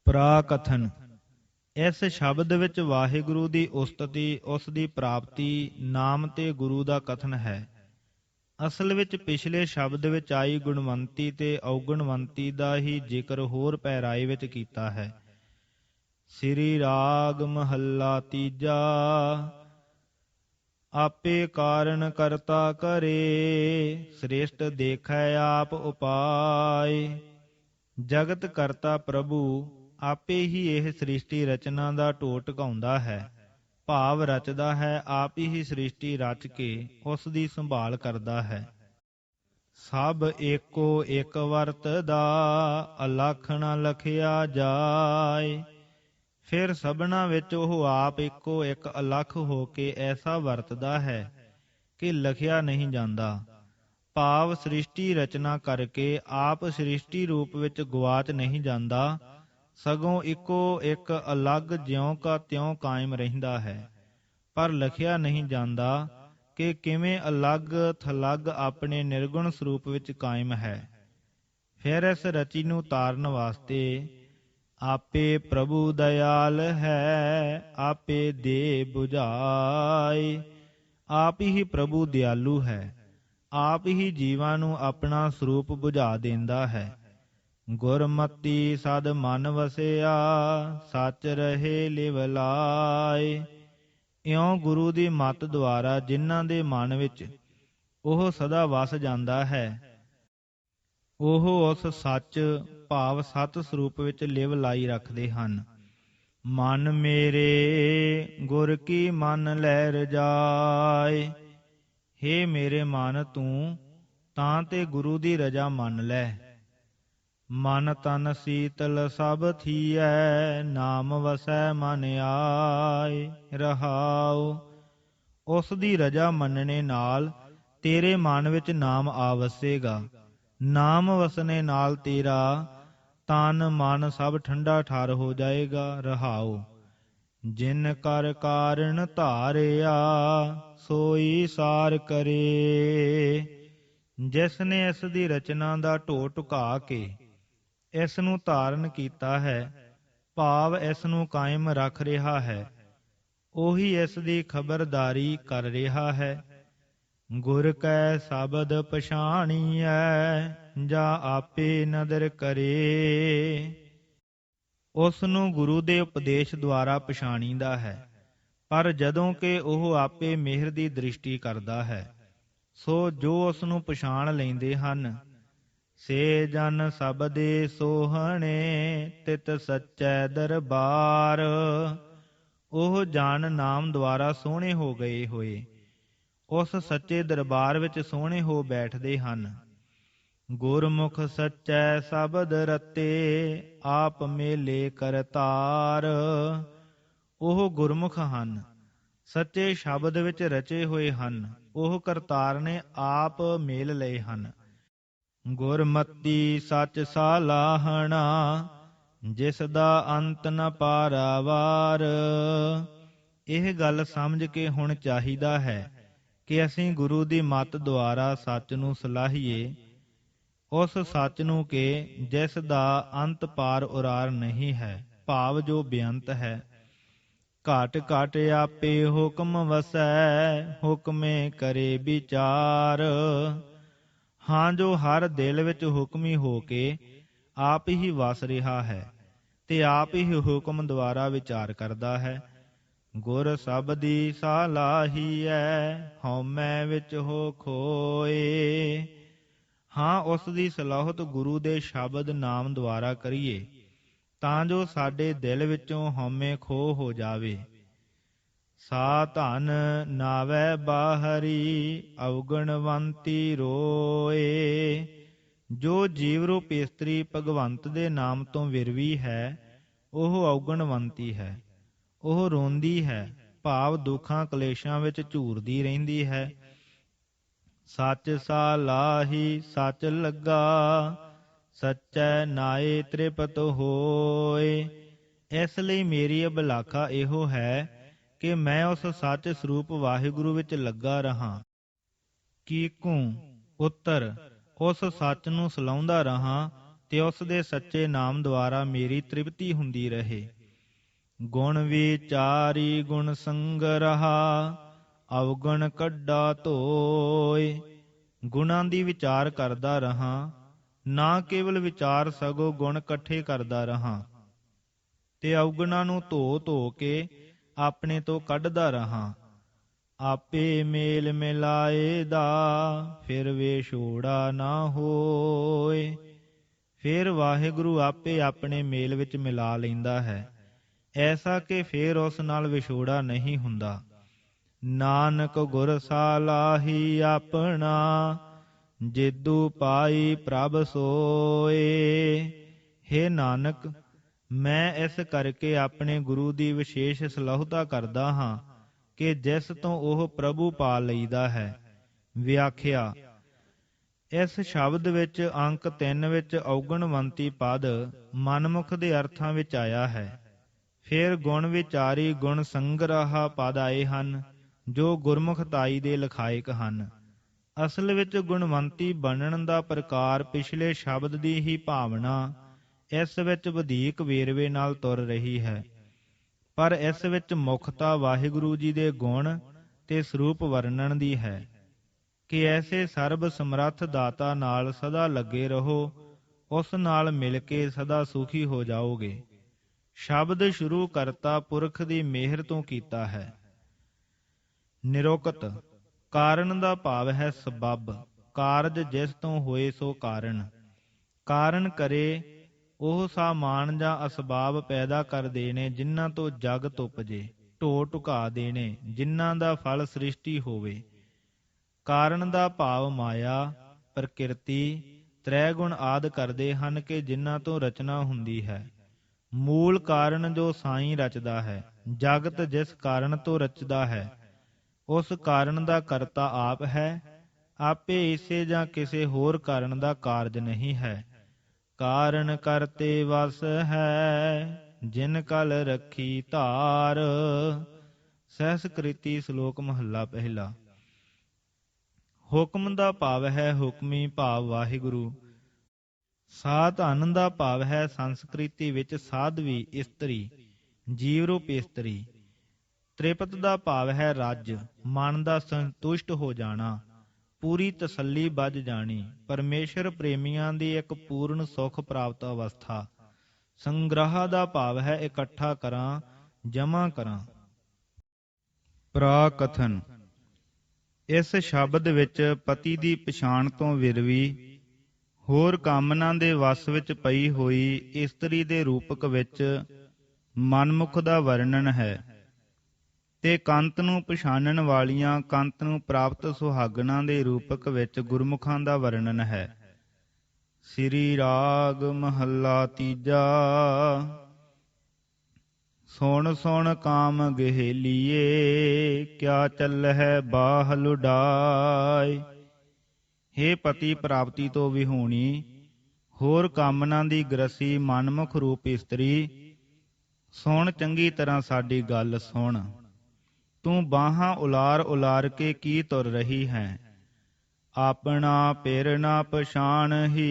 ਪ੍ਰਾਕਥਨ। ਇਸ ਸ਼ਬਦ ਵਿੱਚ ਵਾਹਿਗੁਰੂ ਦੀ ਉਸਤਤੀ, ਉਸ ਦੀ ਪ੍ਰਾਪਤੀ, ਨਾਮ ਤੇ ਗੁਰੂ ਦਾ ਕਥਨ ਹੈ। ਅਸਲ ਵਿੱਚ ਪਿਛਲੇ ਸ਼ਬਦ ਵਿੱਚ ਆਈ ਗੁਣਵੰਤੀ ਤੇ ਔਗੁਣਵੰਤੀ ਦਾ ਹੀ ਜ਼ਿਕਰ ਹੋਰ ਪਹਿਰਾਏ ਵਿੱਚ ਕੀਤਾ ਹੈ। ਸ੍ਰੀ ਰਾਗ ਮਹੱਲਾ ਤੀਜਾ। ਆਪੇ ਕਾਰਨ ਕਰਤਾ ਕਰੇ, ਸ੍ਰੇਸ਼ਟ ਦੇਖੈ ਆਪ ਉਪਾਏ। ਜਗਤ ਕਰਤਾ ਪ੍ਰਭੂ ਆਪੇ ਹੀ ਇਹ ਸ੍ਰਿਸ਼ਟੀ ਰਚਨਾ ਦਾ ਢੋਟ ਢਕਾਉਂਦਾ ਹੈ, ਭਾਵ ਰਚਦਾ ਹੈ। ਆਪ ਹੀ ਸ੍ਰਿਸ਼ਟੀ ਰਚ ਕੇ ਉਸ ਦੀ ਸੰਭਾਲ ਕਰਦਾ ਹੈ। ਸਭ ਏਕੋ ਇੱਕ ਵਰਤਦਾ, ਅਲਖ ਨ ਲਖਿਆ ਜਾਏ। ਫਿਰ ਸਭਨਾ ਵਿੱਚ ਉਹ ਆਪ ਇੱਕੋ ਇੱਕ ਅਲਖ ਹੋ ਕੇ ਐਸਾ ਵਰਤਦਾ ਹੈ ਕਿ ਲਖਿਆ ਨਹੀਂ ਜਾਂਦਾ। ਭਾਵ ਸ੍ਰਿਸ਼ਟੀ ਰਚਨਾ ਕਰਕੇ ਆਪ ਸ੍ਰਿਸ਼ਟੀ ਰੂਪ ਵਿੱਚ ਗੁਆਚ ਨਹੀਂ ਜਾਂਦਾ, ਸਗੋਂ ਇੱਕੋ ਇੱਕ ਅਲੱਗ ਜਿਉਂ ਕਾ ਤਿਉਂ ਕਾਇਮ ਰਹਿੰਦਾ ਹੈ। ਪਰ ਲਖਿਆ ਨਹੀਂ ਜਾਂਦਾ ਕਿ ਕਿਵੇਂ ਅਲੱਗ ਥਲੱਗ ਆਪਣੇ ਨਿਰਗੁਣ ਸਰੂਪ ਵਿੱਚ ਕਾਇਮ ਹੈ। ਫਿਰ ਇਸ ਰਚੀ ਨੂੰ ਤਾਰਨ ਵਾਸਤੇ ਆਪੇ ਪ੍ਰਭੂ ਦਇਆਲ ਹੈ, ਆਪੇ ਦੇ ਬੁਝਾਏ। ਆਪ ਹੀ ਪ੍ਰਭੂ ਦਿਆਲੂ ਹੈ, ਆਪ ਹੀ ਜੀਵਾਂ ਨੂੰ ਆਪਣਾ ਸਰੂਪ ਬੁਝਾ ਦਿੰਦਾ ਹੈ। ਗੁਰਮਤੀ ਸਦ ਮਨ ਵਸਿਆ, ਸੱਚ ਰਹੇ ਲਿਵ ਲਾਏ। ਇਉਂ ਗੁਰੂ ਦੀ ਮੱਤ ਦੁਆਰਾ ਜਿਨ੍ਹਾਂ ਦੇ ਮਨ ਵਿੱਚ ਉਹ ਸਦਾ ਵਸ ਜਾਂਦਾ ਹੈ, ਉਹ ਉਸ ਸੱਚ ਭਾਵ ਸਤ ਸਰੂਪ ਵਿੱਚ ਲਿਵ ਲਾਈ ਰੱਖਦੇ ਹਨ। ਮਨ ਮੇਰੇ ਗੁਰ ਕੀ ਮਨ ਲੈ ਰਜਾਏ। ਹੇ ਮੇਰੇ ਮਨ, ਤੂੰ ਤਾਂ ਤੇ ਗੁਰੂ ਦੀ ਰਜਾ ਮੰਨ ਲੈ। ਮਨ ਤਨ ਸੀਤਲ ਸਭ ਥੀਐ, ਨਾਮ ਵਸੈ ਮਨ ਆਏ। ਰਹਾਉ। ਉਸ ਦੀ ਰਜਾ ਮੰਨਣੇ ਨਾਲ ਤੇਰੇ ਮਨ ਵਿੱਚ ਨਾਮ ਆ ਵਸੇਗਾ। ਨਾਮ ਵਸਣੇ ਨਾਲ ਤੇਰਾ ਤਨ ਮਨ ਸਭ ਠੰਡਾ ਠਾਰ ਹੋ ਜਾਏਗਾ। ਰਹਾਉ। ਜਿਨ ਕਰ ਕਾਰਨ ਧਾਰਿਆ, ਸੋਈ ਸਾਰ ਕਰੇ। ਜਿਸ ਨੇ ਇਸ ਦੀ ਰਚਨਾ ਦਾ ਢੋ ਢੁਕਾ ਕੇ ਇਸ ਨੂੰ ਧਾਰਨ ਕੀਤਾ ਹੈ, ਭਾਵ ਇਸ ਨੂੰ ਕਾਇਮ ਰੱਖ ਰਿਹਾ ਹੈ, ਉਹੀ ਇਸ ਦੀ ਖਬਰਦਾਰੀ ਕਰ ਰਿਹਾ ਹੈ। ਗੁਰ ਕੈ ਸ਼ਬਦ ਪਛਾਣੀਐ, ਜਾ ਆਪੇ ਨਦਰ ਕਰੇ। ਉਸ ਨੂੰ ਗੁਰੂ ਦੇ ਉਪਦੇਸ਼ ਦੁਆਰਾ ਪਛਾਣੀਦਾ ਹੈ, ਪਰ ਜਦੋਂ ਕਿ ਉਹ ਆਪੇ ਮਿਹਰ ਦੀ ਦ੍ਰਿਸ਼ਟੀ ਕਰਦਾ ਹੈ, ਸੋ ਜੋ ਉਸ ਨੂੰ ਪਛਾਣ ਲੈਂਦੇ ਹਨ, ਸੇ ਜਨ ਸਬਦੇ ਸੋਹਣੇ, ਤਿਤ ਸੱਚੈ ਦਰਬਾਰ। ਉਹ ਜਨ ਨਾਮ ਦੁਆਰਾ ਸੋਹਣੇ ਹੋ ਗਏ ਹੋਏ ਉਸ ਸੱਚੇ ਦਰਬਾਰ ਵਿੱਚ ਸੋਹਣੇ ਹੋ ਬੈਠਦੇ ਹਨ। ਗੁਰਮੁਖ ਸੱਚੈ ਸ਼ਬਦ ਰਤੇ, ਆਪ ਮੇਲੇ ਕਰਤਾਰ। ਉਹ ਗੁਰਮੁਖ ਹਨ, ਸੱਚੇ ਸ਼ਬਦ ਵਿੱਚ ਰਚੇ ਹੋਏ ਹਨ, ਉਹ ਕਰਤਾਰ ਨੇ ਆਪ ਮੇਲ ਲਏ ਹਨ। ਗੁਰਮਤੀ ਸੱਚ ਸਾਲਾਹਣਾ, ਜਿਸ ਦਾ ਅੰਤ ਨ ਪਾਰਾਵਾਰ। ਇਹ ਗੱਲ ਸਮਝ ਕੇ ਹੁਣ ਚਾਹੀਦਾ ਹੈ ਕਿ ਅਸੀਂ ਗੁਰੂ ਦੀ ਮੱਤ ਦੁਆਰਾ ਸੱਚ ਨੂੰ ਸਲਾਹੀਏ, ਉਸ ਸੱਚ ਨੂੰ ਕਿ ਜਿਸ ਦਾ ਅੰਤ ਪਾਰ ਉਰਾਰ ਨਹੀਂ ਹੈ, ਭਾਵ ਜੋ ਬੇਅੰਤ ਹੈ। ਘਟ ਘਟ ਆਪੇ ਹੁਕਮ ਵਸੈ, ਹੁਕਮੇ ਕਰੇ ਵਿਚਾਰ। ਹਾਂ, ਜੋ ਹਰ ਦਿਲ ਵਿੱਚ ਹੁਕਮੀ ਹੋ ਕੇ ਆਪ ਹੀ ਵਸ ਰਿਹਾ ਹੈ ਤੇ ਆਪ ਹੀ ਹੁਕਮ ਦੁਆਰਾ ਵਿਚਾਰ ਕਰਦਾ ਹੈ। ਗੁਰ ਸਬਦੀ ਸਾਲਾਹੀਐ, ਹਉਮੈ ਵਿੱਚ ਹੋ ਖੋਏ। ਹਾਂ, ਉਸ ਦੀ ਸਲਾਹਤ ਗੁਰੂ ਦੇ ਸ਼ਬਦ ਨਾਮ ਦੁਆਰਾ ਕਰੀਏ, ਤਾਂ ਜੋ ਸਾਡੇ ਦਿਲ ਵਿੱਚੋਂ ਹਉਮੈ ਖੋਹ ਹੋ ਜਾਵੇ। ਸਾ ਧਨ ਨਾਵੈ ਬਾਹਰੀ, ਅਵਗੁਣਵੰਤੀ ਰੋਏ। ਜੋ ਜੀਵ ਰੂਪ ਇਸਤਰੀ ਭਗਵੰਤ ਦੇ ਨਾਮ ਤੋਂ ਵਿਰਵੀ ਹੈ, ਉਹ ਅਵਗੁਣਵੰਤੀ ਹੈ, ਉਹ ਰੋਂਦੀ ਹੈ, ਭਾਵ ਦੁੱਖਾਂ ਕਲੇਸ਼ਾਂ ਵਿੱਚ ਝੂਰਦੀ ਰਹਿੰਦੀ ਹੈ। ਸੱਚ ਸਾਲਾਹੀ ਸੱਚ ਲੱਗਾ, ਸੱਚੈ ਨਾਏ ਤ੍ਰਿਪਤ ਹੋਏ। ਇਸ ਲਈ ਮੇਰੀ ਅਭਿਲਾਖਾ ਇਹੋ ਹੈ ਕਿ ਮੈਂ ਉਸ ਸੱਚ ਸਰੂਪ ਵਾਹਿਗੁਰੂ ਵਿੱਚ ਲੱਗਾ ਰਹਾਂ। ਕੀਕੂ ਉੱਤਰ, ਉਸ ਸੱਚ ਨੂੰ ਸਲਾਹੁੰਦਾ ਰਹਾਂ ਤੇ ਉਸ ਦੇ ਸੱਚੇ ਨਾਮ ਦੁਆਰਾ ਮੇਰੀ ਤ੍ਰਿਪਤੀ ਹੁੰਦੀ ਰਹੇ। ਗੁਣ ਵਿਚਾਰੀ ਗੁਣ ਸੰਗਰਹਾ, ਅਵਗੁਣ ਕੱਢਾ ਧੋਏ। ਗੁਣਾਂ ਦੀ ਵਿਚਾਰ ਕਰਦਾ ਰਹਾ, ਨਾ ਕੇਵਲ ਵਿਚਾਰ ਸਗੋਂ ਗੁਣ ਇਕੱਠੇ ਕਰਦਾ ਰਹਾ, ਤੇ ਅਵਗੁਣਾਂ ਨੂੰ ਧੋ ਧੋ ਕੇ ਆਪਣੇ ਤੋਂ ਕੱਢਦਾ ਰਹਾ। ਆਪੇ ਮੇਲ ਮਿਲਾਏ ਦਾ, ਫਿਰ ਵਿਛੋੜਾ ਨਾ ਹੋਏ। ਫਿਰ ਵਾਹਿਗੁਰੂ ਆਪੇ ਆਪਣੇ ਮੇਲ ਵਿੱਚ ਮਿਲਾ ਲੈਂਦਾ ਹੈ, ਐਸਾ ਕਿ ਫਿਰ ਉਸ ਨਾਲ ਵਿਛੋੜਾ ਨਹੀਂ ਹੁੰਦਾ। ਨਾਨਕ ਗੁਰ ਸਾਲਾਹੀ ਆਪਣਾ, ਜਿਦੂ ਪਾਈ ਪ੍ਰਭ ਸੋਏ। ਹੇ ਨਾਨਕ, ਮੈਂ ਇਸ ਕਰਕੇ ਆਪਣੇ ਗੁਰੂ ਦੀ ਵਿਸ਼ੇਸ਼ ਸਲਾਹੁਤਾ ਕਰਦਾ ਹਾਂ ਕਿ ਜਿਸ ਤੋਂ ਉਹ ਪ੍ਰਭੂ ਪਾ ਲਈਦਾ ਹੈ। ਵਿਆਖਿਆ। ਇਸ ਸ਼ਬਦ ਵਿੱਚ ਅੰਕ 3 ਵਿੱਚ ਔਗਣਵੰਤੀ ਪਦ ਮਨਮੁਖ ਦੇ ਅਰਥਾਂ ਵਿੱਚ ਆਇਆ ਹੈ। ਫਿਰ ਗੁਣ ਵਿਚਾਰੀ ਗੁਣ ਸੰਗ੍ਰਹਾ ਪਦ ਆਏ ਹਨ, ਜੋ ਗੁਰਮੁਖਤਾਈ ਦੇ ਲਖਾਇਕ ਹਨ। ਅਸਲ ਵਿੱਚ ਗੁਣਵੰਤੀ ਬਣਨ ਦਾ ਪ੍ਰਕਾਰ ਪਿਛਲੇ ਸ਼ਬਦ ਦੀ ਹੀ ਭਾਵਨਾ ਇਸ ਵਿੱਚ ਵਧੀਕ ਵੇਰਵੇ ਨਾਲ ਤੁਰ ਰਹੀ ਹੈ, ਪਰ ਇਸ ਵਿੱਚ ਮੁੱਖਤਾ ਵਾਹਿਗੁਰੂ ਜੀ ਦੇ ਗੁਣ ਤੇ ਸਰੂਪ ਵਰਣਨ ਦੀ ਹੈ ਕਿ ਐਸੇ ਸਰਬ ਸਮਰੱਥ ਦਾਤਾ ਨਾਲ ਸਦਾ ਲੱਗੇ ਰਹੋ, ਉਸ ਨਾਲ ਮਿਲ ਕੇ ਸਦਾ ਸੁਖੀ ਹੋ ਜਾਓਗੇ। ਸ਼ਬਦ ਸ਼ੁਰੂ ਕਰਤਾ ਪੁਰਖ ਦੀ ਮਿਹਰ ਤੋਂ ਕੀਤਾ ਹੈ। ਨਿਰੁਕਤ। ਕਾਰਨ ਦਾ ਭਾਵ ਹੈ ਸਬੱਬ, ਕਾਰਜ ਜਿਸ ਤੋਂ ਹੋਏ ਸੋ ਕਾਰਨ। ਕਾਰਨ ਕਰੇ ਉਹ ਸਾਮਾਨ ਜਾਂ ਅਸਬਾਬ ਪੈਦਾ ਕਰ ਦੇਣੇ ਜਿਨ੍ਹਾਂ ਤੋਂ ਜਗਤ ਉਪਜੇ, ਢੋ ਢੁਕਾ ਦੇਣੇ ਜਿਨ੍ਹਾਂ ਦਾ ਫਲ ਸ੍ਰਿਸ਼ਟੀ ਹੋਵੇ। ਕਾਰਨ ਦਾ ਭਾਵ ਮਾਇਆ, ਪ੍ਰਕਿਰਤੀ, ਤ੍ਰੈ ਗੁਣ ਆਦਿ ਕਰਦੇ ਹਨ ਕਿ ਜਿਨ੍ਹਾਂ ਤੋਂ ਰਚਨਾ ਹੁੰਦੀ ਹੈ। ਮੂਲ ਕਾਰਨ ਜੋ ਸਾਈਂ ਰਚਦਾ ਹੈ, ਜਗਤ ਜਿਸ ਕਾਰਨ ਤੋਂ ਰਚਦਾ ਹੈ, ਉਸ ਕਾਰਨ ਦਾ ਕਰਤਾ ਆਪ ਹੈ। ਆਪੇ ਇਸੇ ਜਾਂ ਕਿਸੇ ਹੋਰ ਕਾਰਨ ਦਾ ਕਾਰਜ ਨਹੀਂ ਹੈ। ਕਾਰਨ ਕਰਤੇ ਵਸ ਹੈ, ਜਿਨ ਕਲ ਰੱਖੀ ਧਾਰ। ਸਹਿਸਕ੍ਰਿਤੀ ਸ਼ਲੋਕ ਮਹੱਲਾ ਪਹਿਲਾ। ਹੁਕਮ ਦਾ ਭਾਵ ਹੈ ਹੁਕਮੀ ਭਾਵ ਵਾਹਿਗੁਰੂ। ਸਾਧਨ ਦਾ ਭਾਵ ਹੈ ਸੰਸਕ੍ਰਿਤੀ ਵਿੱਚ ਸਾਧਵੀ ਇਸਤਰੀ, ਜੀਵ ਰੂਪ ਇਸਤਰੀ। ਤ੍ਰਿਪਤ ਦਾ ਭਾਵ ਹੈ ਰੱਜ, ਮਨ ਦਾ ਸੰਤੁਸ਼ਟ ਹੋ ਜਾਣਾ, ਪੂਰੀ ਤਸੱਲੀ ਬੱਝ ਜਾਣੀ, ਪਰਮੇਸ਼ਰ ਪ੍ਰੇਮੀਆਂ ਦੀ ਇੱਕ ਪੂਰਨ ਸੁਖ ਪ੍ਰਾਪਤ ਅਵਸਥਾ। ਸੰਗ੍ਰਹ ਦਾ ਭਾਵ ਹੈ ਇਕੱਠਾ ਕਰਾਂ, ਜਮ੍ਹਾਂ ਕਰਾਂ। ਪ੍ਰਾਕਥਨ। ਇਸ ਸ਼ਬਦ ਵਿੱਚ ਪਤੀ ਦੀ ਪਛਾਣ ਤੋਂ ਵਿਰਵੀ ਹੋਰ ਕਾਮਨਾ ਦੇ ਵਸ ਵਿੱਚ ਪਈ ਹੋਈ ਇਸਤਰੀ ਦੇ ਰੂਪਕ ਵਿੱਚ ਮਨਮੁਖ ਦਾ ਵਰਣਨ ਹੈ, ਤੇ ਕੰਤ ਨੂੰ ਪਛਾਣਨ ਵਾਲੀਆਂ ਕੰਤ ਨੂੰ ਪ੍ਰਾਪਤ ਸੁਹਾਗਣਾ ਦੇ ਰੂਪਕ ਵਿੱਚ ਗੁਰਮੁਖਾਂ ਦਾ ਵਰਣਨ ਹੈ। ਸ੍ਰੀ ਰਾਗ ਮਹੱਲਾ ਤੀਜਾ। ਸੁਣ ਸੁਣ ਕਾਮ ਗਹੇਲੀਏ, ਕਿਆ ਚੱਲਹਿ ਬਾਹ ਲੁਡਾਏ। ਹੇ ਪਤੀ ਪ੍ਰਾਪਤੀ ਤੋਂ ਵਿਹੂਣੀ ਹੋਰ ਕਾਮਨਾ ਦੀ ਗ੍ਰਸੀ ਮਨਮੁਖ ਰੂਪ ਇਸਤਰੀ, ਸੁਣ ਚੰਗੀ ਤਰ੍ਹਾਂ ਸਾਡੀ ਗੱਲ ਸੁਣ। ਤੂੰ ਬਾਹਾਂ ਉਲਾਰ ਉਲਾਰ ਕੇ ਕੀ ਤੁਰ ਰਹੀ ਹੈ? ਆਪਣਾ ਪਿਰ ਨਾ ਪਛਾਣਹੀ,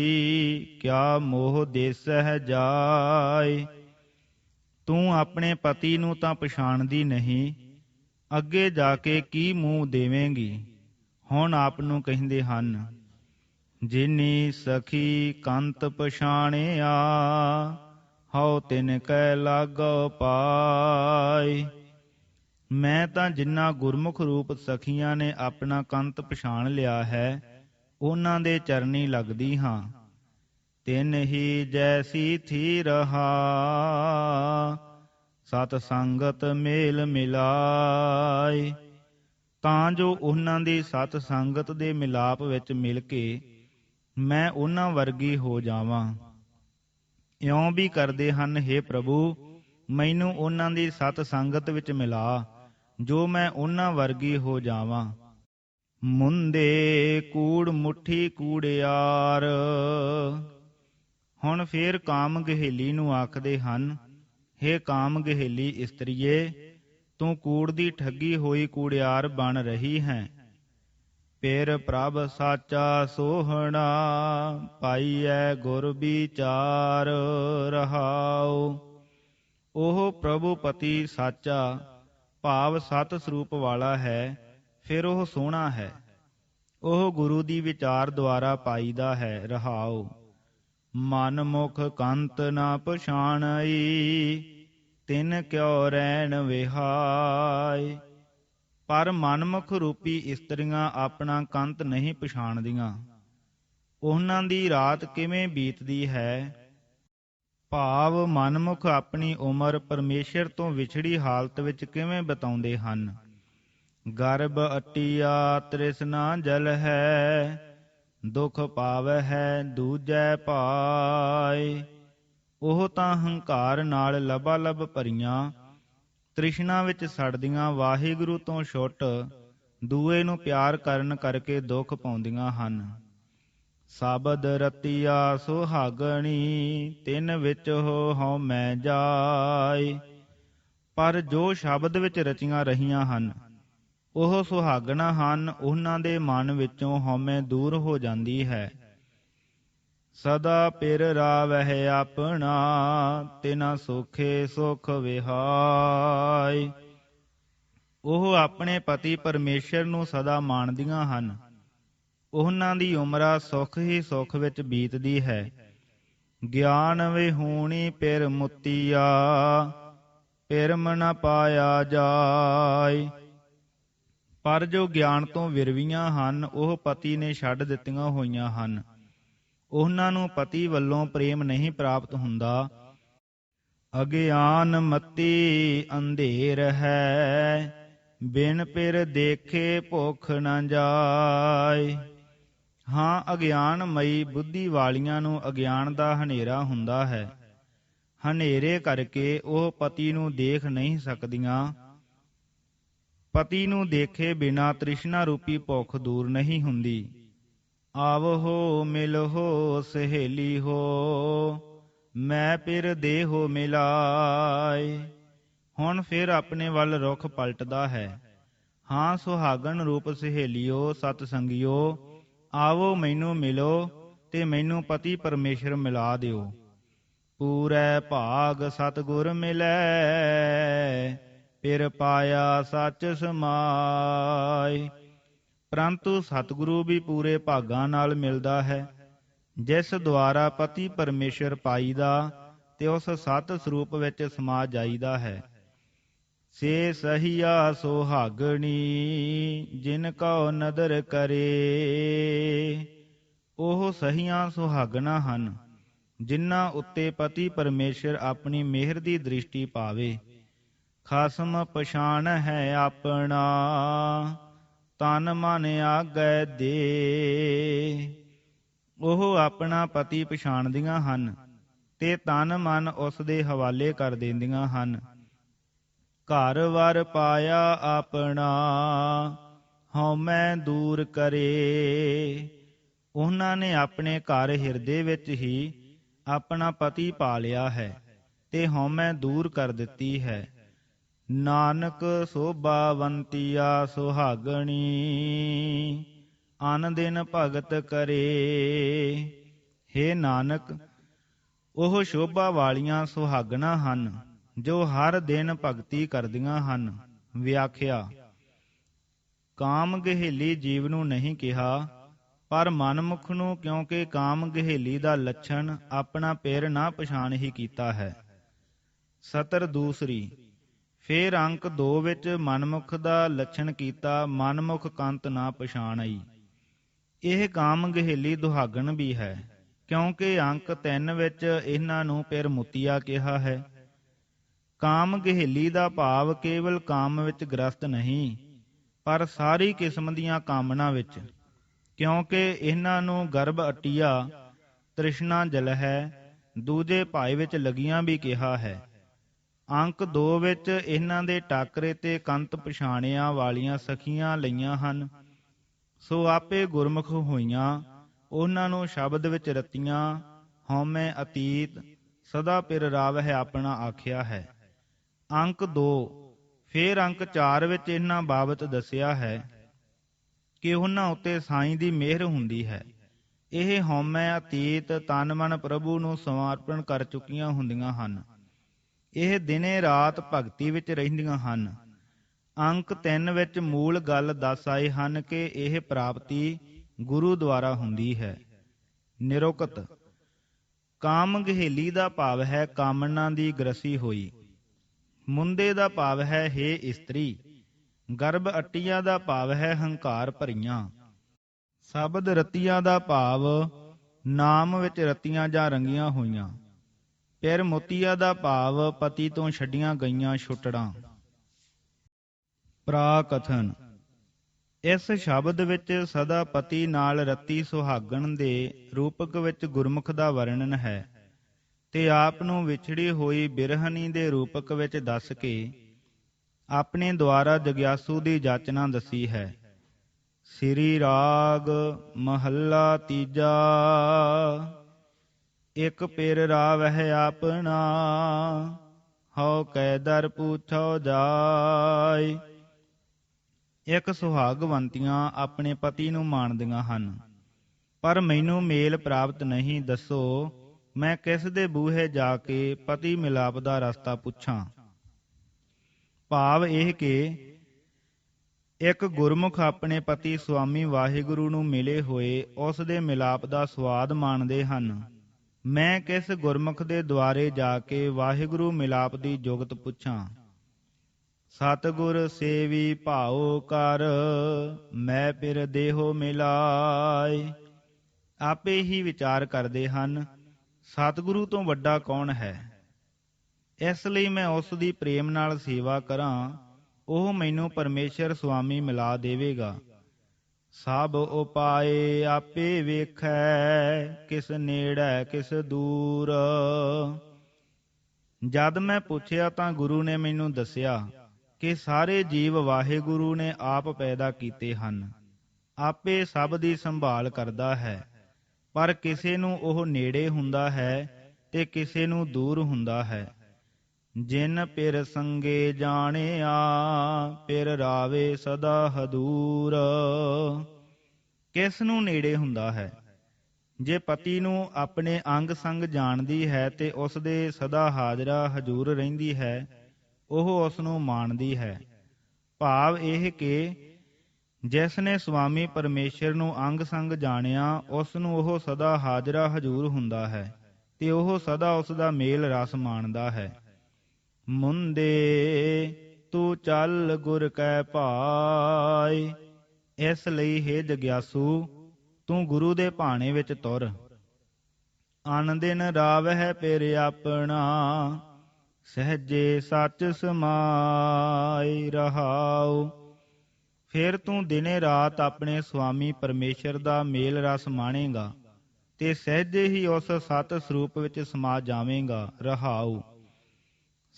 ਕਿਆ ਮੋਹ ਦੇਸਹਿ ਜਾਏ। ਤੂੰ ਆਪਣੇ ਪਤੀ ਨੂੰ ਤਾਂ ਪਛਾਣਦੀ ਨਹੀਂ, ਅੱਗੇ ਜਾ ਕੇ ਕੀ ਮੂੰਹ ਦੇਵੇਂਗੀ। ਹੁਣ ਆਪ ਨੂੰ ਕਹਿੰਦੇ ਹਨ, ਜਿਨੀ ਸਖੀ ਕੰਤ ਪਛਾਣਿਆ, ਹਉ ਤਿਨ ਕੈ ਲਾਗੋ ਪਾਏ। ਮੈਂ ਤਾਂ ਜਿਨ੍ਹਾਂ ਗੁਰਮੁਖ ਰੂਪ ਸਖੀਆਂ ਨੇ ਆਪਣਾ ਕੰਤ ਪਛਾਣ ਲਿਆ ਹੈ, ਉਹਨਾਂ ਦੇ ਚਰਨੀ ਲੱਗਦੀ ਹਾਂ। ਤਿਨ ਹੀ ਜੈਸੀ ਥੀ ਰਹਾ, ਸਤ ਸੰਗਤ ਮੇਲ ਮਿਲਾਏ। ਤਾਂ ਜੋ ਉਹਨਾਂ ਦੀ ਸਤ ਸੰਗਤ ਦੇ ਮਿਲਾਪ ਵਿੱਚ ਮਿਲ ਕੇ ਮੈਂ ਉਹਨਾਂ ਵਰਗੀ ਹੋ ਜਾਵਾਂ। ਇਉਂ ਵੀ ਕਰਦੇ ਹਨ, ਹੇ ਪ੍ਰਭੂ, ਮੈਨੂੰ ਉਹਨਾਂ ਦੀ ਸਤ ਸੰਗਤ ਵਿੱਚ ਮਿਲਾ, ਜੋ ਮੈਂ ਉਹਨਾਂ ਵਰਗੀ ਹੋ ਜਾਵਾਂ। ਮੁੰਦੇ ਕੂੜ ਮੁੱਠੀ ਕੂੜਿਆਰ। ਹੁਣ ਫੇਰ ਕਾਮ ਗਹੇਲੀ ਨੂੰ ਆਖਦੇ ਹਨ, ਹੇ ਕਾਮ ਗਹੇਲੀ ਇਸਤਰੀਏ, ਤੂੰ ਕੂੜ ਦੀ ਠੱਗੀ ਹੋਈ ਕੂੜਿਆਰ ਬਣ ਰਹੀ ਹੈ। ਪਿਰ ਪ੍ਰਭ ਸਾਚਾ ਸੋਹਣਾ, ਪਾਈਐ ਗੁਰ ਵਿਚਾਰ ਰਹਾਉ। ਉਹ ਪ੍ਰਭੂ ਪਤੀ ਸਾਚਾ ਭਾਵ ਸਤ ਸਰੂਪ ਵਾਲਾ ਹੈ, ਫਿਰ ਉਹ ਸੋਹਣਾ ਹੈ। ਉਹ ਗੁਰੂ ਦੀ ਵਿਚਾਰ ਦੁਆਰਾ ਪਾਈਦਾ ਹੈ। ਰਹਾਉ। ਮਨ ਮੁਖ ਕੰਤ ਨਾ ਪਛਾਣਈ, ਤਿਨ ਕਿਉ ਰੈਣ ਵਿਹਾਇ। ਪਰ ਮਨਮੁਖ ਰੂਪੀ ਇਸਤਰੀਆਂ ਆਪਣਾ ਕੰਤ ਨਹੀਂ ਪਛਾਣਦੀਆਂ। ਉਹਨਾਂ ਦੀ ਰਾਤ ਕਿਵੇਂ ਬੀਤਦੀ ਹੈ। ਭਾਵ ਮਨਮੁਖ ਆਪਣੀ ਉਮਰ ਪਰਮੇਸ਼ਰ ਤੋਂ ਵਿਛੜੀ ਹਾਲਤ ਵਿੱਚ ਕਿਵੇਂ ਬਿਤਾਉਂਦੇ ਹਨ। ਗਰਭ ਅਟਿਆ ਤ੍ਰਿਸ਼ਨਾ ਜਲ ਹੈ, ਦੁਖ ਪਾਵੈ ਹੈ ਦੂਜੈ ਭਾਇ। ਉਹ ਤਾਂ ਹੰਕਾਰ ਨਾਲ ਲਬਾਲਬ ਭਰੀਆਂ ਤ੍ਰਿਸ਼ਨਾ ਵਿੱਚ ਸੜਦੀਆਂ ਵਾਹਿਗੁਰੂ ਤੋਂ ਛੁੱਟ ਦੂਏ ਨੂੰ ਪਿਆਰ ਕਰਨ ਕਰਕੇ ਦੁੱਖ ਪਾਉਂਦੀਆਂ ਹਨ। ਸ਼ਬਦ ਰਤੀਆ ਸੁਹਾਗਣੀ, ਤਿਨ ਵਿੱਚ ਹੋ ਹਉਮੈ ਜਾਇ। ਪਰ ਜੋ ਸ਼ਬਦ ਵਿੱਚ ਰਚੀਆਂ ਰਹੀਆਂ ਹਨ ਉਹ ਸੁਹਾਗਣਾ ਹਨ, ਉਹਨਾਂ ਦੇ ਮਨ ਵਿੱਚੋਂ ਹਉਮੈ ਦੂਰ ਹੋ ਜਾਂਦੀ ਹੈ। ਸਦਾ ਪਿਰ ਰਾਵਹਿ ਆਪਣਾ, ਤਿਨਾ ਸੁਖੇ ਸੁਖ ਵਿਹਾਇ। ਉਹ ਆਪਣੇ ਪਤੀ ਪਰਮੇਸ਼ਰ ਨੂੰ ਸਦਾ ਮਾਣਦੀਆਂ ਹਨ। ਉਹਨਾਂ ਦੀ ਉਮਰਾ ਸੁਖ ਹੀ ਸੁਖ ਵਿੱਚ ਬੀਤਦੀ ਹੈ। ਗਿਆਨ ਵਿਹੂਣੀ ਪਿਰ ਮੁਤੀਆ, ਪਿਰਮ ਨ ਪਾਇਆ ਜਾਇ। ਪਰ ਜੋ ਗਿਆਨ ਤੋਂ ਵਿਰਵੀਆਂ ਹਨ ਉਹ ਪਤੀ ਨੇ ਛੱਡ ਦਿੱਤੀਆਂ ਹੋਈਆਂ ਹਨ। ਉਹਨਾਂ ਨੂੰ ਪਤੀ ਵੱਲੋਂ ਪ੍ਰੇਮ ਨਹੀਂ ਪ੍ਰਾਪਤ ਹੁੰਦਾ। ਅਗਿਆਨ ਮਤੀ ਅੰਧੇਰ ਹੈ, ਬਿਨ ਪਿਰ ਦੇਖੇ ਭੁੱਖ ਨ ਜਾਇ। ਹਾਂ, ਅਗਿਆਨਮਈ ਬੁੱਧੀ ਵਾਲੀਆਂ ਨੂੰ ਅਗਿਆਨ ਦਾ ਹਨੇਰਾ ਹੁੰਦਾ ਹੈ। ਹਨੇਰੇ ਕਰਕੇ ਉਹ ਪਤੀ ਨੂੰ ਦੇਖ ਨਹੀਂ ਸਕਦੀਆਂ। ਪਤੀ ਨੂੰ ਦੇਖੇ ਬਿਨਾ ਤ੍ਰਿਸ਼ਨਾ ਰੂਪੀ ਭੁੱਖ ਦੂਰ ਨਹੀਂ ਹੁੰਦੀ। ਆਵਹੋ ਮਿਲਹੋ ਸਹੇਲੀ ਹੋ, ਮੈਂ ਪਿਰ ਦੇਹੋ ਮਿਲਾਇ। ਹੁਣ ਫਿਰ ਆਪਣੇ ਵੱਲ ਰੁਖ ਪਲਟਦਾ ਹੈ। ਹਾਂ, ਸੁਹਾਗਣ ਰੂਪ ਸਹੇਲੀਓ, ਸਤ ਸੰਗਿਓ, ਆਵੋ ਮੈਨੂੰ ਮਿਲੋ ਤੇ ਮੈਨੂੰ ਪਤੀ ਪਰਮੇਸ਼ਰ ਮਿਲਾ ਦਿਓ। ਪੂਰੈ ਭਾਗ ਸਤਿਗੁਰ ਮਿਲੈ, ਪਿਰ ਪਾਇਆ ਸੱਚ ਸਮਾਇ। ਪਰੰਤੂ ਸਤਿਗੁਰੂ ਵੀ ਪੂਰੇ ਭਾਗਾਂ ਨਾਲ ਮਿਲਦਾ ਹੈ, ਜਿਸ ਦੁਆਰਾ ਪਤੀ ਪਰਮੇਸ਼ਰ ਪਾਈਦਾ ਤੇ ਉਸ ਸਤ ਸਰੂਪ ਵਿੱਚ ਸਮਾ ਜਾਈਦਾ ਹੈ। ਸੇ ਸਹੀਆ ਸੁਹਾਗਣੀ, ਜਿਨ ਕਉ ਨਦਰ ਕਰੇ। ਉਹ ਸਹੀਆਂ ਸੁਹਾਗਣਾ ਹਨ ਜਿਨ੍ਹਾਂ ਉੱਤੇ ਪਤੀ ਪਰਮੇਸ਼ਰ ਆਪਣੀ ਮਿਹਰ ਦੀ ਦ੍ਰਿਸ਼ਟੀ ਪਾਵੇ। ਖਸਮ ਪਛਾਣ ਹੈ ਆਪਣਾ, ਤਨ ਮਨ ਆਗੈ ਦੇ। ਉਹ ਆਪਣਾ ਪਤੀ ਪਛਾਣਦੀਆਂ ਹਨ ਤੇ ਤਨ ਮਨ ਉਸ ਦੇ ਹਵਾਲੇ ਕਰ ਦਿੰਦੀਆਂ ਹਨ। ਘਰ ਵਰ ਪਾਇਆ ਆਪਣਾ, ਹਉਮੈ ਦੂਰ ਕਰੇ। ਉਹਨਾਂ ਨੇ ਆਪਣੇ ਘਰ ਹਿਰਦੇ ਵਿੱਚ ਹੀ ਆਪਣਾ ਪਤੀ ਪਾ ਲਿਆ ਹੈ ਤੇ ਹਉਮੈ ਦੂਰ ਕਰ ਦਿੱਤੀ ਹੈ। ਨਾਨਕ ਸੋਭਾਵੰਤੀਆ ਸੁਹਾਗਣੀ, ਅਨ ਦਿਨ ਭਗਤ ਕਰੇ। ਹੇ ਨਾਨਕ, ਉਹ ਸ਼ੋਭਾ ਵਾਲੀਆਂ ਸੁਹਾਗਣਾ ਹਨ ਜੋ ਹਰ ਦਿਨ ਭਗਤੀ ਕਰਦੀਆਂ ਹਨ। ਵਿਆਖਿਆ। ਕਾਮ ਗਹੇਲੀ ਜੀਵ ਨੂੰ ਨਹੀਂ ਕਿਹਾ, ਪਰ ਮਨਮੁਖ ਨੂੰ, ਕਿਉਂਕਿ ਕਾਮ ਗਹੇਲੀ ਦਾ ਲੱਛਣ ਆਪਣਾ ਪਿਰ ਨਾ ਪਛਾਣ ਹੀ ਕੀਤਾ ਹੈ। ਸਤਰ ਦੂਸਰੀ। ਫੇਰ ਅੰਕ 2 ਵਿੱਚ ਮਨਮੁਖ ਦਾ ਲੱਛਣ ਕੀਤਾ, ਮਨਮੁਖ ਕੰਤ ਨਾ ਪਛਾਣਈ। ਇਹ ਕਾਮ ਗਹੇਲੀ ਦੁਹਾਗਣ ਵੀ ਹੈ, ਕਿਉਂਕਿ ਅੰਕ 3 ਵਿੱਚ ਇਹਨਾਂ ਨੂੰ ਪਿਰ ਮੁਤੀਆ ਕਿਹਾ ਹੈ। ਕਾਮ ਗਹੇਲੀ ਦਾ ਭਾਵ ਕੇਵਲ ਕਾਮ ਵਿੱਚ ਗ੍ਰਸਤ ਨਹੀਂ, ਪਰ ਸਾਰੀ ਕਿਸਮ ਦੀਆਂ ਕਾਮਨਾ ਵਿੱਚ, ਕਿਉਂਕਿ ਇਹਨਾਂ ਨੂੰ ਗਰਭ ਅਟਿਆ ਤ੍ਰਿਸ਼ਨਾ ਜਲ ਹੈ, ਦੂਜੇ ਭਾਈ ਵਿੱਚ ਲੱਗੀਆਂ ਵੀ ਕਿਹਾ ਹੈ। ਅੰਕ 2 ਵਿੱਚ ਇਹਨਾਂ ਦੇ ਟਾਕਰੇ ਤੇ ਕੰਤ ਪਛਾਣਿਆ ਵਾਲੀਆਂ ਸਖੀਆਂ ਲਈਆਂ ਹਨ। ਸੋ ਆਪੇ ਗੁਰਮੁਖ ਹੋਈਆਂ, ਉਹਨਾਂ ਨੂੰ ਸ਼ਬਦ ਵਿੱਚ ਰਤੀਆਂ, ਹਉਮੈ ਅਤੀਤ, ਸਦਾ ਪਿਰ ਰਾਵਹਿ ਆਪਣਾ ਆਖਿਆ ਹੈ। ਅੰਕ 2। ਫੇਰ ਅੰਕ 4 ਵਿੱਚ ਇਹਨਾਂ ਬਾਬਤ ਦੱਸਿਆ ਹੈ। ਕਿ ਉਹਨਾਂ ਉੱਤੇ ਸਾਈਂ ਦੀ ਮਿਹਰ ਹੁੰਦੀ ਹੈ। ਇਹ ਹਉਮੈ ਅਤੀਤ ਤਨ ਮਨ ਪ੍ਰਭੂ ਨੂੰ ਸਮਰਪਣ ਕਰ ਚੁੱਕੀਆਂ ਹੁੰਦੀਆਂ ਹਨ। ਇਹ ਦਿਨੇ ਰਾਤ ਭਗਤੀ ਵਿੱਚ ਰਹਿੰਦੀਆਂ ਹਨ। ਅੰਕ 3 ਵਿੱਚ ਮੂਲ ਗੱਲ ਦੱਸ ਆਏ ਹਨ ਕਿ ਇਹ ਪ੍ਰਾਪਤੀ ਗੁਰੂ ਦੁਆਰਾ ਹੁੰਦੀ ਹੈ। ਨਿਰੁਕਤ ਕਾਮ ਗਹੇਲੀ ਦਾ ਭਾਵ ਹੈ ਕਾਮਨਾ ਦੀ ਗ੍ਰਸੀ ਹੋਈ। ਮੁੰਦੇ ਦਾ ਭਾਵ ਹੈ ਹੇ ਇਸਤਰੀ। ਗਰਭ ਅਟੀਆਂ ਦਾ ਭਾਵ ਹੈ ਹੰਕਾਰ ਭਰੀਆਂ। ਸ਼ਬਦ ਰਤੀਆਂ ਦਾ ਭਾਵ ਨਾਮ ਵਿੱਚ ਰਤੀਆਂ ਜਾਂ ਰੰਗੀਆਂ ਹੋਈਆਂ। ਪਿਰ ਮੋਤੀਆ ਦਾ ਭਾਵ ਪਤੀ ਤੋਂ ਛੱਡੀਆਂ ਗਈਆਂ ਛੁੱਟੜਾਂ। ਪ੍ਰਾਕਥਨ ਇਸ ਸ਼ਬਦ ਵਿੱਚ ਸਦਾ ਪਤੀ ਨਾਲ ਰਤੀ ਸੁਹਾਗਣ ਦੇ ਰੂਪਕ ਵਿੱਚ ਗੁਰਮੁਖ ਦਾ ਵਰਣਨ ਹੈ ਤੇ ਆਪ ਨੂੰ ਵਿਛੜੀ ਹੋਈ ਬਿਰਹਣੀ ਦੇ ਰੂਪਕ ਵਿੱਚ ਦੱਸ ਕੇ ਆਪਣੇ ਦੁਆਰਾ ਜਗਿਆਸੂ ਦੀ ਜਾਚਨਾ ਦੱਸੀ ਹੈ। ਸ੍ਰੀ ਰਾਗ ਮਹੱਲਾ ਤੀਜਾ। ਇਕ ਪਿਰ ਰਾਵਹਿ ਆਪਣਾ, ਹਉ ਕੈ ਦਰ ਪੂਛੋ ਜਾਇ। ਇੱਕ ਸੁਹਾਗਵੰਤੀਆਂ ਆਪਣੇ ਪਤੀ ਨੂੰ ਮਾਣਦੀਆਂ ਹਨ, ਪਰ ਮੈਨੂੰ ਮੇਲ ਪ੍ਰਾਪਤ ਨਹੀਂ। ਦੱਸੋ ਮੈਂ ਕਿਸ ਦੇ ਬੂਹੇ ਜਾ ਕੇ ਪਤੀ ਮਿਲਾਪ ਦਾ ਰਸਤਾ ਪੁੱਛਾਂ। ਭਾਵ ਇਹ ਕਿ ਇੱਕ ਗੁਰਮੁਖ ਆਪਣੇ ਪਤੀ ਸੁਆਮੀ ਵਾਹਿਗੁਰੂ ਨੂੰ ਮਿਲੇ ਹੋਏ ਉਸ ਦੇ ਮਿਲਾਪ ਦਾ ਸਵਾਦ ਮਾਣਦੇ ਹਨ। ਮੈਂ ਕਿਸ ਗੁਰਮੁਖ ਦੇ ਦੁਆਰੇ ਜਾ ਕੇ ਵਾਹਿਗੁਰੂ ਮਿਲਾਪ ਦੀ ਜੁਗਤ ਪੁੱਛਾਂ। ਸਤਿਗੁਰ ਸੇਵੀ ਭਾਉ ਕਰ, ਮੈਂ ਪਿਰ ਦੇਹੋ ਮਿਲਾਇ। ਆਪੇ ਹੀ ਵਿਚਾਰ ਕਰਦੇ ਹਨ, ਸਤਿਗੁਰੂ ਤੋਂ ਵੱਡਾ ਕੌਣ ਹੈ। ਇਸ ਲਈ ਮੈਂ ਉਸ ਦੀ ਪ੍ਰੇਮ ਨਾਲ ਸੇਵਾ ਕਰਾਂ, ਉਹ ਮੈਨੂੰ ਪਰਮੇਸ਼ਰ ਸੁਆਮੀ ਮਿਲਾ ਦੇਵੇਗਾ। ਸਭ ਉਪਾਏ ਆਪੇ ਵੇਖੈ, ਕਿਸ ਨੇੜੈ ਕਿਸ ਦੂਰ। ਜਦ ਮੈਂ ਪੁੱਛਿਆ ਤਾਂ ਗੁਰੂ ਨੇ ਮੈਨੂੰ ਦੱਸਿਆ ਕਿ ਸਾਰੇ ਜੀਵ ਵਾਹਿਗੁਰੂ ਨੇ ਆਪ ਪੈਦਾ ਕੀਤੇ ਹਨ। ਆਪੇ ਸਭ ਦੀ ਸੰਭਾਲ ਕਰਦਾ ਹੈ, ਪਰ ਕਿਸੇ ਨੂੰ ਉਹ ਨੇੜੇ ਹੁੰਦਾ ਹੈ ਤੇ ਕਿਸੇ ਨੂੰ ਦੂਰ ਹੁੰਦਾ ਹੈ। ਜਿਨ ਪਿਰ ਸੰਗੇ ਜਾਣਿਆ, ਪਿਰ ਰਾਵੇ ਸਦਾ ਹਦੂਰ। ਕਿਸ ਨੂੰ ਨੇੜੇ ਹੁੰਦਾ ਹੈ? ਜੇ ਪਤੀ ਨੂੰ ਆਪਣੇ ਅੰਗ ਸੰਗ ਜਾਣਦੀ ਹੈ ਤੇ ਉਸ ਦੇ ਸਦਾ ਹਾਜ਼ਰਾ ਹਜ਼ੂਰ ਰਹਿੰਦੀ ਹੈ, ਉਹ ਉਸ ਨੂੰ ਮਾਣਦੀ ਹੈ। ਭਾਵ ਇਹ ਕਿ ਜਿਸ ਨੇ ਸੁਆਮੀ ਪਰਮੇਸ਼ਰ ਨੂੰ ਅੰਗ ਸੰਗ ਜਾਣਿਆ, ਉਸ ਨੂੰ ਉਹ ਸਦਾ ਹਾਜ਼ਰਾ ਹਜ਼ੂਰ ਹੁੰਦਾ ਹੈ ਤੇ ਉਹ ਸਦਾ ਉਸ ਦਾ ਮੇਲ ਰਸ ਮਾਣਦਾ ਹੈ। ਮੁੰਦੇ ਤੂੰ ਚੱਲ ਗੁਰ ਕੈ ਭਾਇ। ਇਸ ਲਈ ਹੇ ਜਗਿਆਸੂ, ਤੂੰ ਗੁਰੂ ਦੇ ਭਾਣੇ ਵਿੱਚ ਤੁਰ। ਅਨ ਦਿਨ ਰਾਵਹਿ ਪਿਰ ਆਪਣਾ, ਸਹਿਜੇ ਸੱਚ ਸਮਾਇ ਰਹਾਉ। ਫਿਰ ਤੂੰ ਦਿਨੇ ਰਾਤ ਆਪਣੇ ਸੁਆਮੀ ਪਰਮੇਸ਼ਰ ਦਾ ਮੇਲ ਰਸ ਮਾਣੇਗਾ ਤੇ ਸਹਿਜੇ ਹੀ ਉਸ ਸਤ ਸਰੂਪ ਵਿੱਚ ਸਮਾ ਜਾਵੇਂਗਾ। ਰਹਾਉ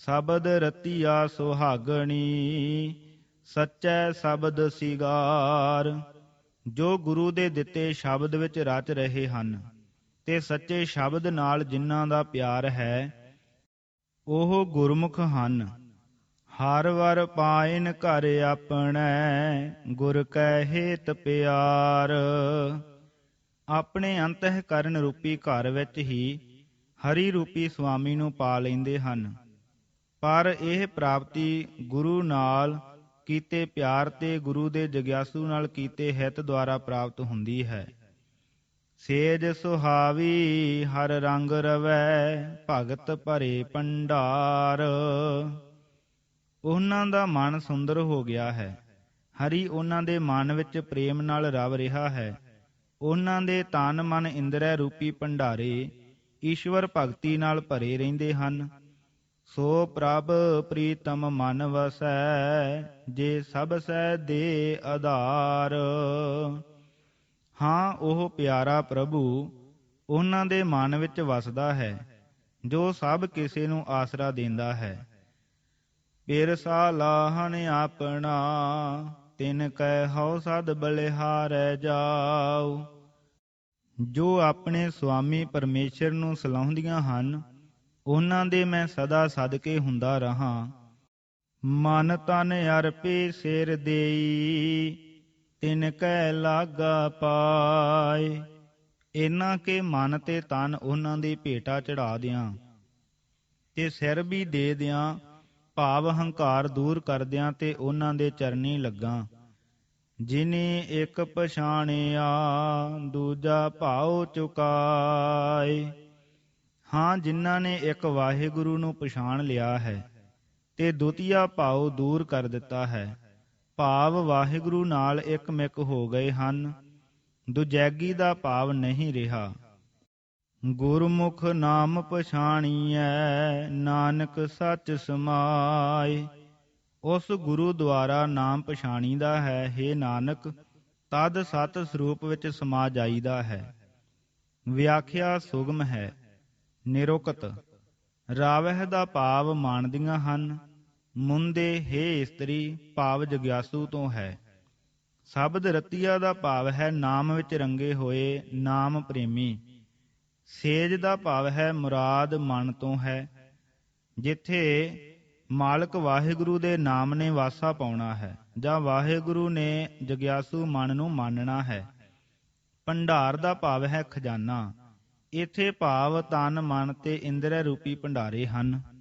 ਸ਼ਬਦ ਰਤੀਆ ਸੁਹਾਗਣੀ, ਸੱਚੈ ਸ਼ਬਦ ਸਿਗਾਰ। ਜੋ ਗੁਰੂ ਦੇ ਦਿੱਤੇ ਸ਼ਬਦ ਵਿੱਚ ਰਚ ਰਹੇ ਹਨ ਤੇ ਸੱਚੇ ਸ਼ਬਦ ਨਾਲ ਜਿਨ੍ਹਾਂ ਦਾ ਪਿਆਰ ਹੈ, ਉਹ ਗੁਰਮੁਖ ਹਨ। ਹਰ ਵਰ ਪਾਇਨ ਘਰ ਆਪਣੈ, ਗੁਰ ਕੈ ਹੇਤ ਪਿਆਰ। ਆਪਣੇ ਅੰਤঃਕਰਨ ਰੂਪੀ ਘਰ ਵਿੱਚ ਹੀ ਹਰੀ ਰੂਪੀ ਸੁਆਮੀ ਨੂੰ ਪਾ ਲੈਂਦੇ ਹਨ, ਪਰ ਇਹ ਪ੍ਰਾਪਤੀ ਗੁਰੂ ਨਾਲ ਕੀਤੇ ਪਿਆਰ ਤੇ ਗੁਰੂ ਦੇ ਜਗਿਆਸੂ ਨਾਲ ਕੀਤੇ ਹਿਤ ਦੁਆਰਾ ਪ੍ਰਾਪਤ ਹੁੰਦੀ ਹੈ। ਸੇਜ ਸੁਹਾਵੀ ਹਰ ਰੰਗ ਰਵੈ, ਭਗਤ ਭਰੇ ਭੰਡਾਰ। ਉਹਨਾਂ ਦਾ ਮਨ ਸੁੰਦਰ ਹੋ ਗਿਆ ਹੈ, ਹਰੀ ਉਹਨਾਂ ਦੇ ਮਨ ਵਿੱਚ ਪ੍ਰੇਮ ਨਾਲ ਰਵ ਰਿਹਾ ਹੈ। ਉਹਨਾਂ ਦੇ ਤਨ ਮਨ ਇੰਦਰੈ ਰੂਪੀ ਭੰਡਾਰੇ ਈਸ਼ਵਰ ਭਗਤੀ ਨਾਲ ਭਰੇ ਰਹਿੰਦੇ ਹਨ। ਸੋ ਪ੍ਰਭ ਪ੍ਰੀਤਮ ਮਨ ਵਸੈ, ਜੇ ਸਭ ਸੈ ਦੇ ਆਧਾਰ। ਹਾਂ, ਉਹ ਪਿਆਰਾ ਪ੍ਰਭੂ ਉਹਨਾਂ ਦੇ ਮਨ ਵਿੱਚ ਵਸਦਾ ਹੈ, ਜੋ ਸਭ ਕਿਸੇ ਨੂੰ ਆਸਰਾ ਦਿੰਦਾ ਹੈ। ਪਿਰ ਸਾਲਾਹਣ ਆਪਣਾ, ਤਿਨ ਕੈ ਹਉ ਸਦ ਬਲਿਹਾਰੈ ਜਾਉ। ਜੋ ਆਪਣੇ ਸੁਆਮੀ ਪਰਮੇਸ਼ਰ ਨੂੰ ਸਲਾਹੁੰਦੀਆਂ ਹਨ, ਉਹਨਾਂ ਦੇ ਮੈਂ ਸਦਾ ਸਦਕੇ ਹੁੰਦਾ ਰਹਾਂ। ਮਨ ਤਨ ਅਰਪੇ ਸਿਰ ਦੇਈ, ਤਿਨ ਕੈ ਲਾਗਾ ਪਾਏ। ਇਹਨਾਂ ਕੇ ਮਨ ਤੇ ਤਨ ਉਹਨਾਂ ਦੀ ਭੇਟਾ ਚੜਾ ਦਿਆਂ ਤੇ ਸਿਰ ਵੀ ਦੇ ਦਿਆਂ, ਭਾਵ ਹੰਕਾਰ ਦੂਰ ਕਰਦਿਆਂ ਤੇ ਉਹਨਾਂ ਦੇ ਚਰਨੀ ਲੱਗਾ। ਜਿਨੇ ਇੱਕ ਪਛਾਣਿਆ ਦੂਜਾ ਭਾਉ ਚੁਕਾਏ। ਹਾਂ, ਜਿਨ੍ਹਾਂ ਨੇ ਇੱਕ ਵਾਹਿਗੁਰੂ ਨੂੰ ਪਛਾਣ ਲਿਆ ਹੈ ਤੇ ਦੁਤੀਆ ਭਾਉ ਦੂਰ ਕਰ ਦਿੱਤਾ ਹੈ, ਭਾਵ ਵਾਹਿਗੁਰੂ ਨਾਲ ਇਕਮਿਕ ਹੋ ਗਏ ਹਨ, ਦੁਜੈਗੀ ਦਾ ਭਾਵ ਨਹੀਂ ਰਿਹਾ। ਗੁਰਮੁਖ ਨਾਮ ਪਛਾਣੀਐ ਨਾਨਕ ਸੱਚ ਸਮਾਏ। ਉਸ ਗੁਰੂ ਦੁਆਰਾ ਨਾਮ ਪਛਾਣੀਦਾ ਹੈ, ਹੇ ਨਾਨਕ, ਤਦ ਸਤ ਸਰੂਪ ਵਿੱਚ ਸਮਾ ਜਾਈਦਾ ਹੈ। ਵਿਆਖਿਆ ਸੁਗਮ ਹੈ। ਨਿਰੁਕਤ ਰਾਵਹਿ ਦਾ ਭਾਵ ਮਾਣਦੀਆਂ ਹਨ। ਮੁੰਦੇ ਹੇ ਇਸਤਰੀ ਭਾਵ ਜਗਿਆਸੂ ਤੋਂ ਹੈ। ਸ਼ਬਦ ਰਤੀਆ ਦਾ ਭਾਵ ਹੈ ਨਾਮ ਵਿੱਚ ਰੰਗੇ ਹੋਏ ਨਾਮ ਪ੍ਰੇਮੀ। ਸੇਜ ਦਾ ਭਾਵ ਹੈ ਮੁਰਾਦ ਮਨ ਤੋਂ ਹੈ। ਜਿੱਥੇ ਮਾਲਕ ਵਾਹਿਗੁਰੂ ਦੇ ਨਾਮ ਨੇ ਵਾਸਾ ਪਾਉਣਾ ਹੈ ਜਾਂ ਵਾਹਿਗੁਰੂ ਨੇ ਜਗਿਆਸੂ ਮਨ ਨੂੰ ਮੰਨਣਾ ਹੈ। ਭੰਡਾਰ ਦਾ ਭਾਵ ਹੈ ਖਜ਼ਾਨਾ। ਇੱਥੇ ਭਾਵ ਤਨ ਮਨ ਤੇ ਇੰਦਰੀ ਰੂਪੀ ਭੰਡਾਰੇ ਹਨ।